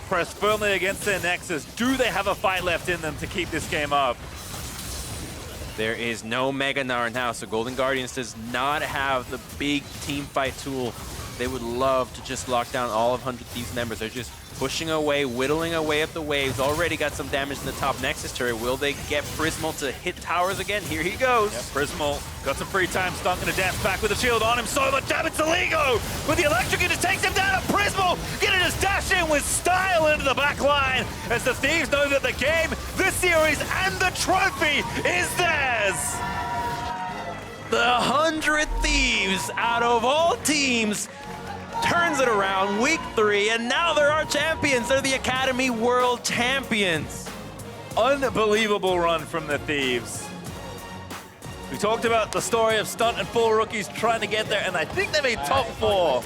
press firmly against their Nexus. Do they have a fight left in them to keep this game up? There is no Mega Gnar now, so Golden Guardians does not have the big team fight tool. They would love to just lock down all of 100 Thieves members. They're just pushing away, whittling away at the waves. Already got some damage in the top Nexus turret. Will they get Prismal to hit towers again? Here he goes. Yep, Prismal got some free time. Stunk gonna dance back with the shield on him. So much damage to Lego with the electric. It just takes him down. Prismal gonna just dash in with style into the back line as the Thieves know that the game, the series, and the trophy is theirs. The 100 Thieves out of all teams turns it around week 3, and now they're our champions. They're the Academy World Champions. Unbelievable run from the Thieves. We talked about the story of Stunt and 4 rookies trying to get there, and I think they made top 4.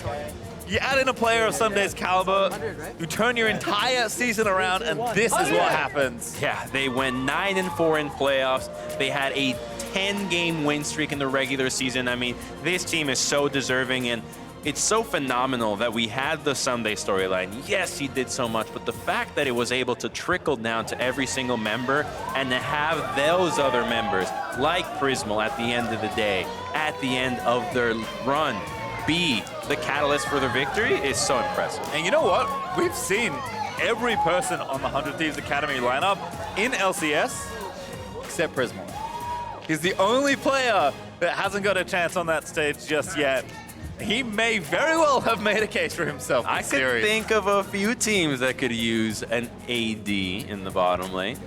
You add in a player of Sunday's caliber, you turn your entire season around, and this is what happens. Yeah, they went 9-4 in playoffs. They had a 10-game win streak in the regular season. I mean, this team is so deserving, and it's so phenomenal that we had the Sunday storyline. Yes, he did so much, but the fact that it was able to trickle down to every single member and to have those other members, like Prismal at the end of the day, at the end of their run, be the catalyst for their victory is so impressive. And you know what? We've seen every person on the 100 Thieves Academy lineup in LCS except Prismal. He's the only player that hasn't got a chance on that stage just yet. He may very well have made a case for himself in I the could series. think of a few teams that could use an AD in the bottom lane.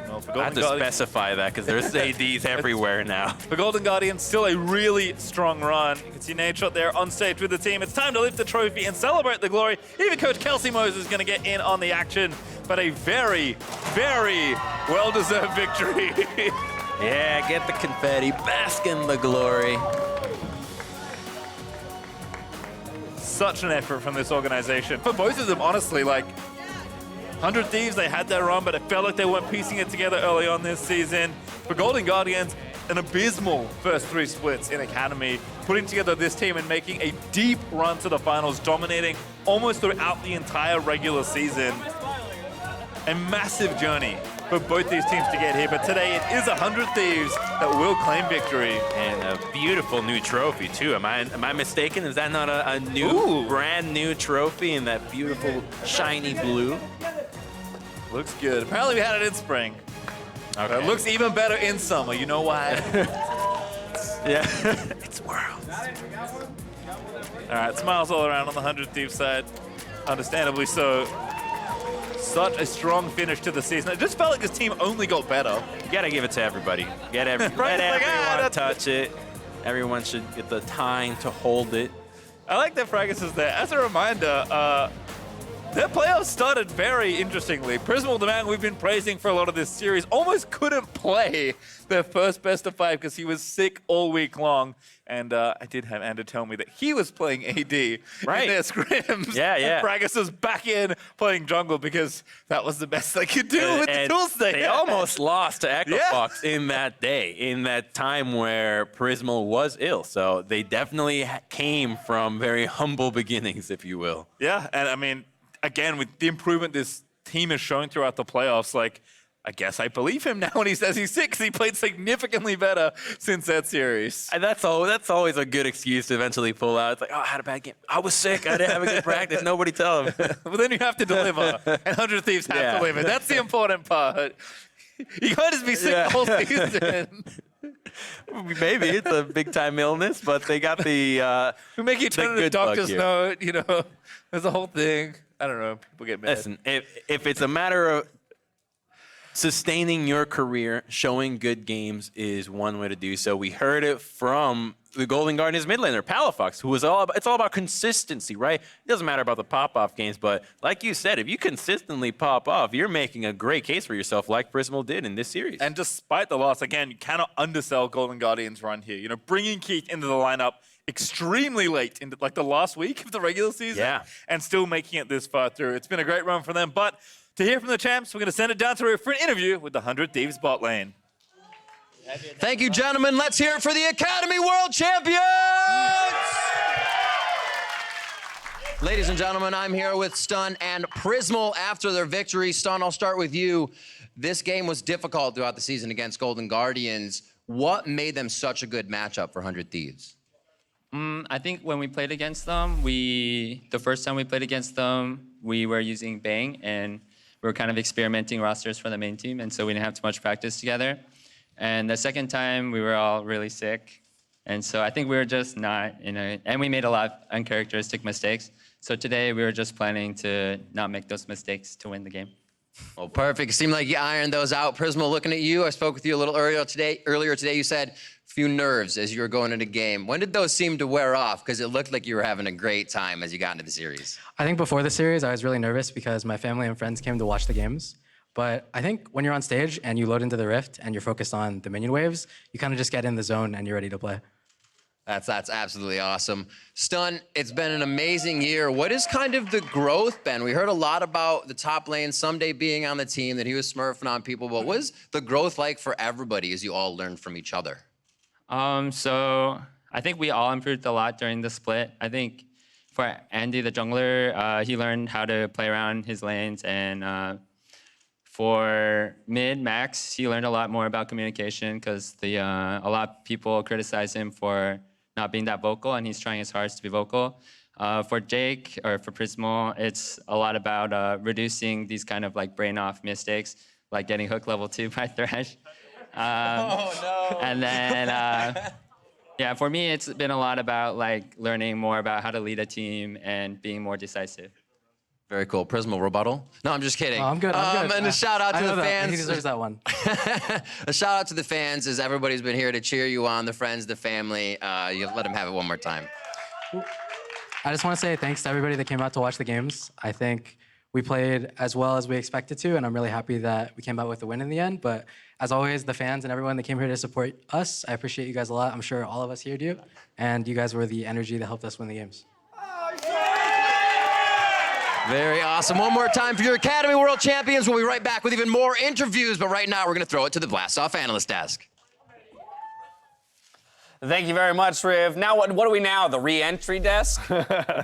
Well, for I have Golden to Guardians, specify that because there's ADs everywhere now. for Golden Guardians, still a really strong run. You can see Nadeshot there on stage with the team. It's time to lift the trophy and celebrate the glory. Even Coach Kelsey Moses is going to get in on the action, but a very, very well-deserved victory. Yeah, get the confetti, bask in the glory. Such an effort from this organization. For both of them, honestly, like, 100 Thieves, they had their run, but it felt like they weren't piecing it together early on this season. For Golden Guardians, an abysmal first 3 splits in Academy, putting together this team and making a deep run to the finals, dominating almost throughout the entire regular season. A massive journey for both these teams to get here, but today it is 100 Thieves that will claim victory. And a beautiful new trophy too. Am I mistaken? Is that not a new, Ooh. brand new trophy in that beautiful shiny blue? Looks good. Apparently we had it in spring. But it looks even better in summer. You know why? Yeah, it's world. All right, smiles all around on the 100 Thieves side. Understandably so. Such a strong finish to the season. It just felt like this team only got better. You gotta give it to everybody. Let Right, it's like, everyone that's- touch it. Everyone should get the time to hold it. I like that Fragus is there. As a reminder, their playoffs started very interestingly. Prismal, the man we've been praising for a lot of this series, almost couldn't play their first best of 5 because he was sick all week long. And I did have Ander tell me that he was playing AD in their scrims. Yeah, yeah. And Fragus was back in playing jungle because that was the best they could do with the And tools they they had. almost lost to Echo Yeah. Fox in that day, in that time where Prismal was ill. So they definitely came from very humble beginnings, if you will. Yeah, and I mean, again, with the improvement this team has shown throughout the playoffs, like, I guess I believe him now when he says he's sick because he played significantly better since that series. And that's always a good excuse to eventually pull out. It's like, oh, I had a bad game. I was sick. I didn't have a good practice. Nobody tell him. But then you have to deliver, and 100 Thieves have Yeah. to deliver. That's the important part. You can't just be sick the whole season. Maybe it's a big time illness, but they got the. We make you turn in a good bug doctor's here. note, you know. There's a whole thing. I don't know. People get mad. Listen, if it's a matter of sustaining your career, showing good games is one way to do so. We heard it from the Golden Guardians mid laner, Palafox, who was it's all about consistency, right? It doesn't matter about the pop-off games, but like you said, if you consistently pop off, you're making a great case for yourself like Prismal did in this series. And despite the loss, again, you cannot undersell Golden Guardians' run here. You know, bringing Keith into the lineup extremely late, into like the last week of the regular season, Yeah. and still making it this far through. It's been a great run for them. But to hear from the champs, we're going to send it down to her for an interview with the 100 Thieves bot lane. Thank you, gentlemen. Let's hear it for the Academy World Champions! Ladies and gentlemen, I'm here with Stun and Prismal after their victory. Stun, I'll start with you. This game was difficult throughout the season against Golden Guardians. What made them such a good matchup for 100 Thieves? I think when we played against them, the first time we played against them, we were using Bang, and we were kind of experimenting rosters for the main team, and so we didn't have too much practice together. And the second time, we were all really sick, and so I think we were just not and we made a lot of uncharacteristic mistakes. So today, we were just planning to not make those mistakes to win the game. Well, perfect. It seemed like you ironed those out. Prismal, looking at you, I spoke with you a little earlier today. You said a few nerves as you were going into the game. When did those seem to wear off? Because it looked like you were having a great time as you got into the series. I think before the series, I was really nervous because my family and friends came to watch the games. But I think when you're on stage and you load into the Rift and you're focused on the minion waves, you kind of just get in the zone and you're ready to play. That's absolutely awesome. Stun, it's been an amazing year. What has kind of the growth been? We heard a lot about the top lane someday being on the team, that he was smurfing on people, but what was the growth like for everybody as you all learned from each other? So I think we all improved a lot during the split. I think for Andy, the jungler, he learned how to play around his lanes, and for mid, Max, he learned a lot more about communication because a lot of people criticize him for not being that vocal, and he's trying his hardest to be vocal. For Jake, or for Prismal, it's a lot about reducing these kind of like brain-off mistakes, like getting hook level 2 by Thresh. And then, yeah, for me, it's been a lot about like learning more about how to lead a team and being more decisive. Very cool. Prismal, rebuttal? No, I'm just kidding. Oh, I'm good. I'm good. And a shout out to the fans. He deserves that one. A shout out to the fans, as everybody's been here to cheer you on, the friends, the family. You let them have it one more time. I just want to say thanks to everybody that came out to watch the games. I think we played as well as we expected to, and I'm really happy that we came out with the win in the end. But as always, the fans and everyone that came here to support us, I appreciate you guys a lot. I'm sure all of us here do. And you guys were the energy that helped us win the games. Very awesome. One more time for your Academy World Champions. We'll be right back with even more interviews, but right now we're going to throw it to the Blast Off Analyst Desk. Thank you very much, Riv. Now, what are we now? The re-entry desk?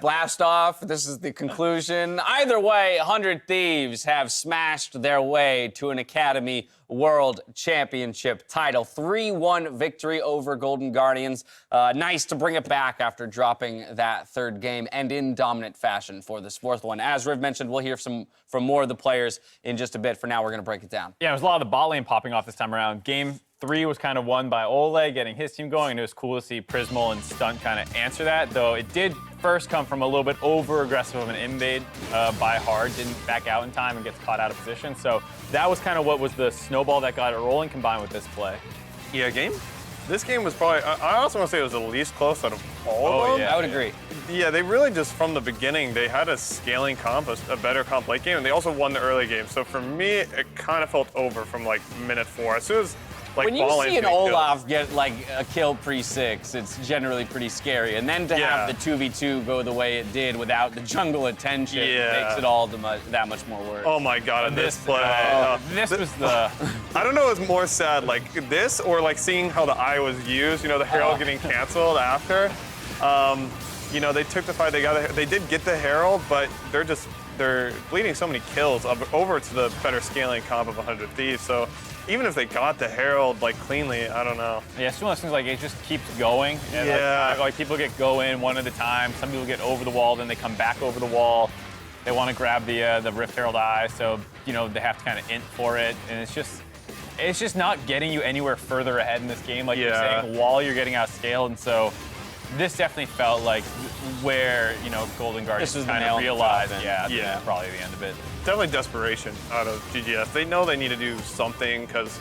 Blast off. This is the conclusion. Either way, 100 Thieves have smashed their way to an Academy World Championship title. 3-1 victory over Golden Guardians. Nice to bring it back after dropping that third game, and in dominant fashion for this fourth one. As Riv mentioned, we'll hear from more of the players in just a bit. For now, we're going to break it down. Yeah, it was a lot of the bot lane popping off this time around. Game 3 was kind of won by Ole, getting his team going, and it was cool to see Prismal and Stunt kind of answer that, though it did first come from a little bit over-aggressive of an invade by Hard, didn't back out in time and gets caught out of position, so that was kind of what was the snowball that got it rolling combined with this play. Yeah, this game was probably, I also want to say it was the least close out of all of them. Yeah, I would agree. Yeah, they really just, from the beginning, they had a scaling comp, a better comp late game, and they also won the early game, so for me, it kind of felt over from like minute 4. As soon as like, when you see an Olaf get like a kill pre-6, it's generally pretty scary. And then to have the 2v2 go the way it did without the jungle attention makes it all that much more worse. Oh my god, and this play. This was the... I don't know, it was more sad, like this or like seeing how the eye was used, you know, the Herald getting canceled after. You know, they took the fight, they did get the Herald, but they're bleeding so many kills over to the better scaling comp of 100 Thieves, so even if they got the Herald like cleanly, I don't know. Yeah, it's one of those things like it just keeps going. And like people go in one at a time. Some people get over the wall, then they come back over the wall. They want to grab the Rift Herald Eye, so you know they have to kind of int for it, and it's just not getting you anywhere further ahead in this game, like you're saying, while you're getting outscaled, and so this definitely felt like where, you know, Golden Guardians kind of realized, this is probably the end of it. Definitely desperation out of GGS. They know they need to do something because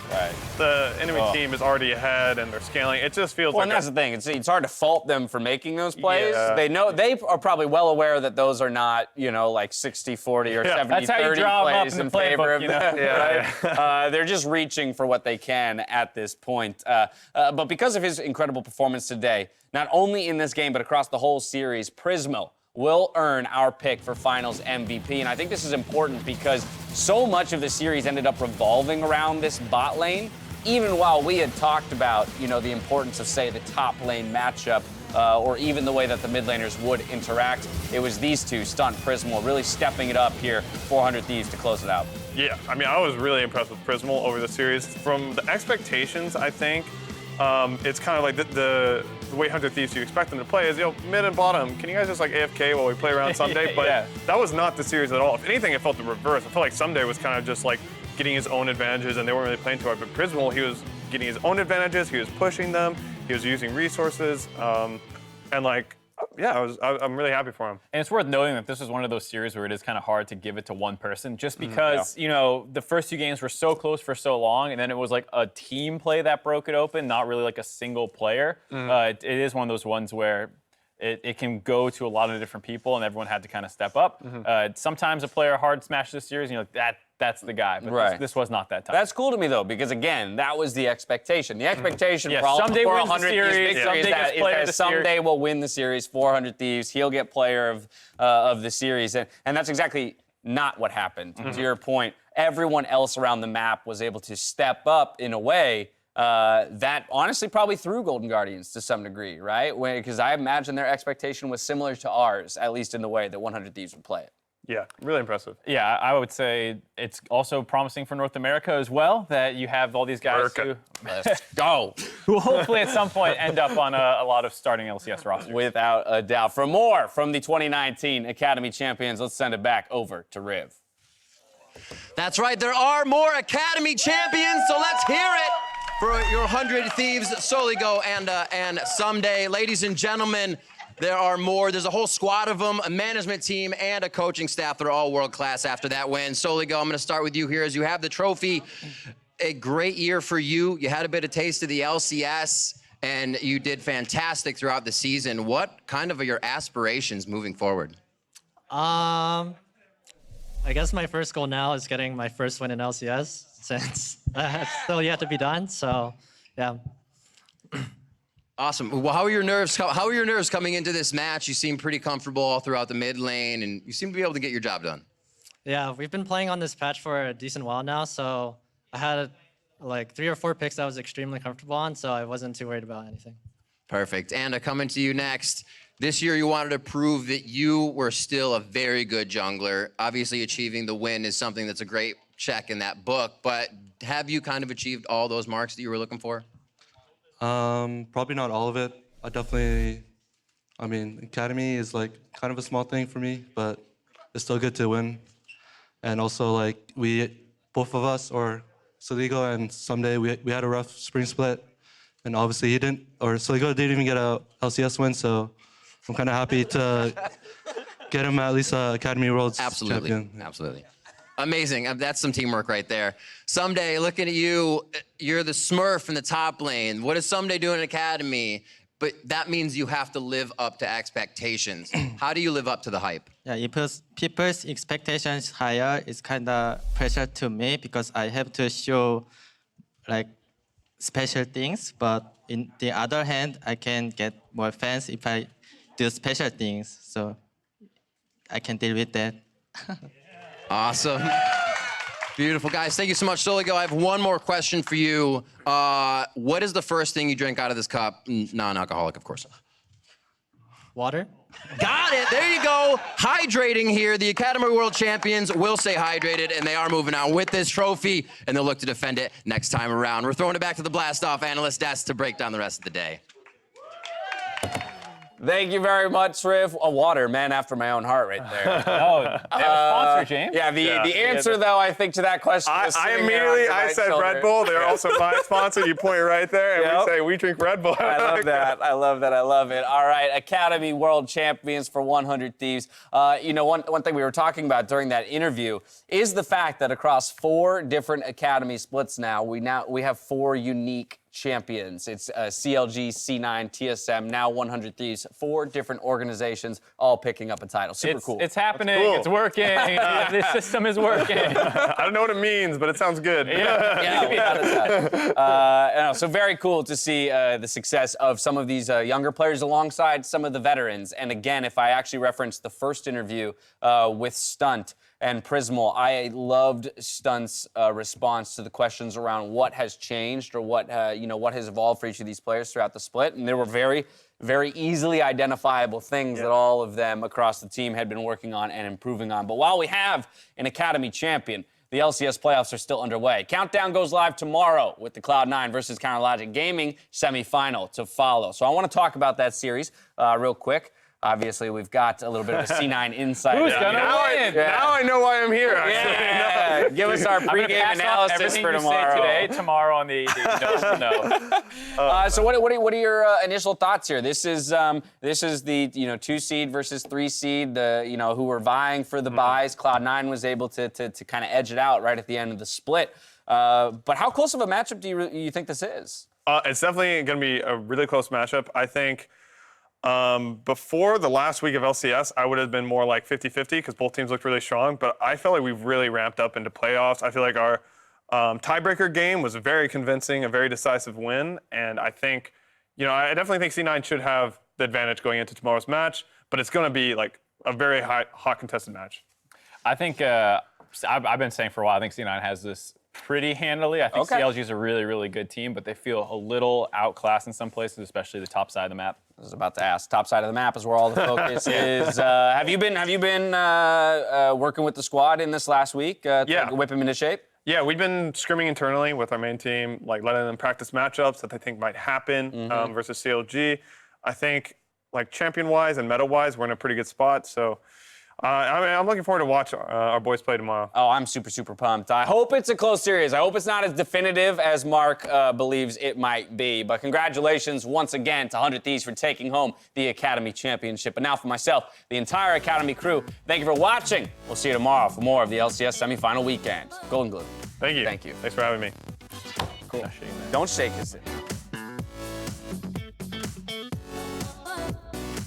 the enemy team is already ahead and they're scaling. It just feels like. And that's the thing. It's hard to fault them for making those plays. They know they are probably well aware that those are not, you know, like 60-40 or 70-30 plays in favor of them. Right? They're just reaching for what they can at this point. But because of his incredible performance today, not only in this game but across the whole series, Prismo will earn our pick for Finals MVP. And I think this is important because so much of the series ended up revolving around this bot lane. Even while we had talked about, you know, the importance of, say, the top lane matchup, or even the way that the mid laners would interact. It was these two, Stunt, Prismal, really stepping it up here, 400 Thieves to close it out. Yeah, I mean, I was really impressed with Prismal over the series. From the expectations, I think, it's kind of like the way 100 Thieves you expect them to play is, mid and bottom, can you guys just like AFK while we play around Someday? But that was not the series at all. If anything, it felt the reverse. I felt like Someday was kind of just like getting his own advantages and they weren't really playing too hard. But Prismal, he was getting his own advantages, he was pushing them, he was using resources, and like, yeah, I'm really happy for him. And it's worth noting that this is one of those series where it is kind of hard to give it to one person, just because the first 2 games were so close for so long, and then it was like a team play that broke it open, not really like a single player. It is one of those ones where it can go to a lot of different people, and everyone had to kind of step up. Sometimes a player hard smashes the series, that's the guy. But this was not that time. That's cool to me, though, because, again, that was the expectation. The expectation for all Someday for wins the 100 series, Thieves Someday is gets player of the Someday will win the series, 400 Thieves. He'll get player of the series. And that's exactly not what happened. To your point, everyone else around the map was able to step up in a way that honestly probably threw Golden Guardians to some degree, right? Because I imagine their expectation was similar to ours, at least in the way that 100 Thieves would play it. Yeah, really impressive. Yeah, I would say it's also promising for North America as well, that you have all these guys who hopefully at some point end up on a lot of starting LCS rosters. Without a doubt. For more from the 2019 Academy champions, let's send it back over to Riv. That's right, there are more Academy champions, so let's hear it for your 100 Thieves, Soligo and Someday. Ladies and gentlemen, there are more. There's a whole squad of them, a management team, and a coaching staff. They're all world-class after that win. Soligo, I'm going to start with you here as you have the trophy. A great year for you. You had a bit of taste of the LCS, and you did fantastic throughout the season. What kind of are your aspirations moving forward? I guess my first goal now is getting my first win in LCS, since that's still yet to be done. So, yeah. Awesome. Well, how are your nerves? How are your nerves coming into this match? You seem pretty comfortable all throughout the mid lane, and you seem to be able to get your job done. Yeah, we've been playing on this patch for a decent while now, so I had like 3 or 4 picks I was extremely comfortable on, so I wasn't too worried about anything. Perfect. And coming to you next. This year, you wanted to prove that you were still a very good jungler. Obviously, achieving the win is something that's a great check in that book, but have you kind of achieved all those marks that you were looking for? Probably not all of it. Academy is like kind of a small thing for me, but it's still good to win. And also, like, both of us, or Soligo and Someday, we had a rough spring split. And obviously Soligo didn't even get a LCS win, so I'm kind of happy to get him at least Academy Worlds champion. Absolutely. Amazing. That's some teamwork right there. Someday, looking at you, you're the Smurf in the top lane. What does Someday do in Academy? But that means you have to live up to expectations. How do you live up to the hype? Yeah, if people's expectations higher, it's kind of pressure to me because I have to show like special things. But in the other hand, I can get more fans if I do special things. So I can deal with that. Awesome. Beautiful, guys. Thank you so much. Soligo, I have one more question for you. What is the first thing you drink out of this cup? Non-alcoholic, of course. Water? Got it. There you go. Hydrating here. The Academy World Champions will stay hydrated, and they are moving on with this trophy, and they'll look to defend it next time around. We're throwing it back to the Blast-Off analyst desk to break down the rest of the day. Thank you very much, Riv. A water, man after my own heart right there. Oh, they have a sponsor, James. Yeah, the answer, though, I think, to that question was I said Red Bull. They're also my sponsor. You point right there, and we say we drink Red Bull. I love that. I love that. I love it. All right, Academy World Champions for 100 Thieves. One thing we were talking about during that interview is the fact that across 4 different Academy splits now, we have 4 unique champions. It's CLG, C9, TSM, now 100 Thieves, 4 different organizations all picking up a title. Super cool. It's happening. Cool. It's working. This system is working. I don't know what it means, but it sounds good. So very cool to see the success of some of these younger players alongside some of the veterans. And again, if I actually reference the first interview with Stunt, and Prismal. I loved Stunt's response to the questions around what has changed or what what has evolved for each of these players throughout the split, and there were very, very easily identifiable things that all of them across the team had been working on and improving on. But while we have an Academy champion, the LCS playoffs are still underway. Countdown goes live tomorrow with the Cloud9 versus Counterlogic Gaming semifinal to follow. So I want to talk about that series real quick. Obviously, we've got a little bit of a C9 insight. Who's gonna win? Now I know why I'm here, actually. Yeah. Give us our pregame analysis for tomorrow. Today, tomorrow on the no. So what are your initial thoughts here? This is the 2 seed versus 3 seed, the who were vying for the buys. Cloud9 was able to kind of edge it out right at the end of the split. But how close of a matchup do you think this is? It's definitely going to be a really close matchup. I think before the last week of LCS, I would have been more like 50-50 because both teams looked really strong. But I felt like we've really ramped up into playoffs. I feel like our tiebreaker game was very convincing, a very decisive win. And I think, I definitely think C9 should have the advantage going into tomorrow's match. But it's going to be like a very hot contested match. I think I've been saying for a while, I think C9 has this pretty handily. I think CLG is a really, really good team, but they feel a little outclassed in some places, especially the top side of the map. I was about to ask. Top side of the map is where all the focus is. Have you been working with the squad in this last week to whip them into shape? Yeah, we've been scrimming internally with our main team, like letting them practice matchups that they think might happen versus CLG. I think, like champion-wise and meta-wise, we're in a pretty good spot. So I'm looking forward to watch our boys play tomorrow. Oh, I'm super, super pumped. I hope it's a close series. I hope it's not as definitive as Mark believes it might be. But congratulations once again to 100 Thieves for taking home the Academy Championship. But now for myself, the entire Academy crew, thank you for watching. We'll see you tomorrow for more of the LCS semifinal weekend. Golden Glue. Thank you. Thank you. Thanks for having me. Cool. Don't shake us.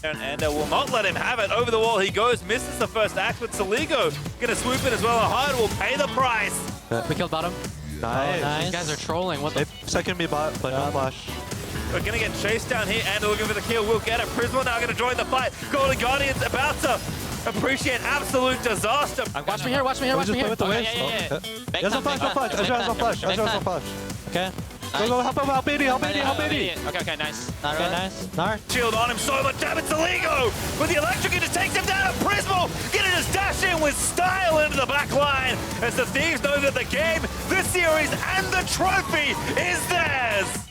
And will not let him have it. Over the wall he goes, misses the first act, but Soligo gonna swoop in as well, and Hard will pay the price. We killed bottom. Nice. Oh, these guys are trolling. What the? Second B bot, but no flash. We're gonna get chased down here, and looking for the kill. We'll get it. Prisma now gonna join the fight. Golden Guardians about to appreciate absolute disaster. Watch me here, watch me here, watch me here. Yeah. There's no flash, no flash. Ezra has no flash. Ezra has no flash. Okay. Go, help him, help AD, help AD, help AD. Okay, nice. Okay, nice. Nar. Shield on him, so much damage. Soligo with the electric, it just takes him down. Prismo gonna just dash in with style into the back line as the Thieves know that the game, the series, and the trophy is theirs.